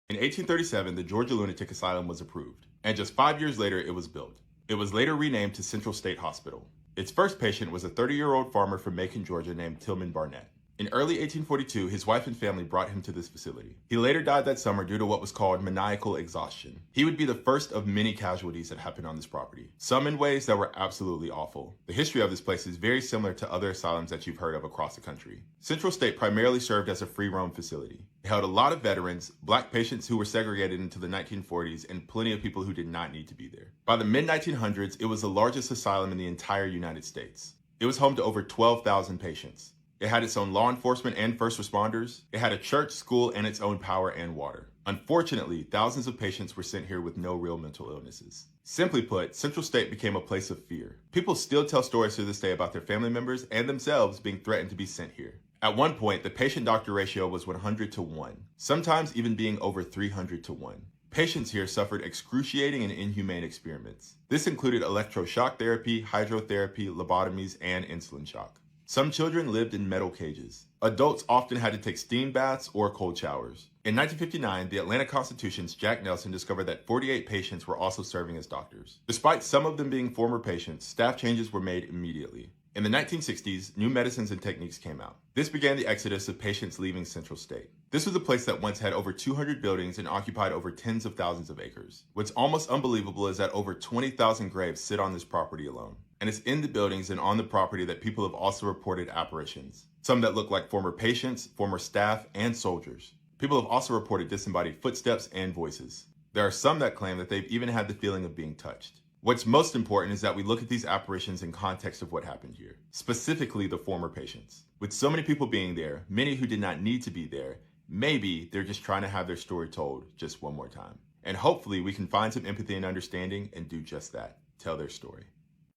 In 1837, the Georgia Lunatic Asylum was approved, and just 5 years later, it was built. It was later renamed to Central State Hospital. Its first patient was a 30-year-old farmer from Macon, Georgia named Tillman Barnett. In early 1842, his wife and family brought him to this facility. He later died that summer due to what was called maniacal exhaustion. He would be the first of many casualties that happened on this property, some in ways that were absolutely awful. The history of this place is very similar to other asylums that you've heard of across the country. Central State primarily served as a free roam facility. It held a lot of veterans, black patients who were segregated into the 1940s, and plenty of people who did not need to be there. By the mid-1900s, it was the largest asylum in the entire United States. It was home to over 12,000 patients. It had its own law enforcement and first responders. It had a church, school, and its own power and water. Unfortunately, thousands of patients were sent here with no real mental illnesses. Simply put, Central State became a place of fear. People still tell stories to this day about their family members and themselves being threatened to be sent here. At one point, the patient-doctor ratio was 100 to 1, sometimes even being over 300 to 1. Patients here suffered excruciating and inhumane experiments. This included electroshock therapy, hydrotherapy, lobotomies, and insulin shock. Some children lived in metal cages. Adults often had to take steam baths or cold showers. In 1959, the Atlanta Constitution's Jack Nelson discovered that 48 patients were also serving as doctors. Despite some of them being former patients, staff changes were made immediately. In the 1960s, new medicines and techniques came out. This began the exodus of patients leaving Central State. This was a place that once had over 200 buildings and occupied over tens of thousands of acres. What's almost unbelievable is that over 20,000 graves sit on this property alone. And it's in the buildings and on the property that people have also reported apparitions. Some that look like former patients, former staff, and soldiers. People have also reported disembodied footsteps and voices. There are some that claim that they've even had the feeling of being touched. What's most important is that we look at these apparitions in context of what happened here, specifically the former patients. With so many people being there, many who did not need to be there, maybe they're just trying to have their story told just one more time. And hopefully we can find some empathy and understanding and do just that, tell their story.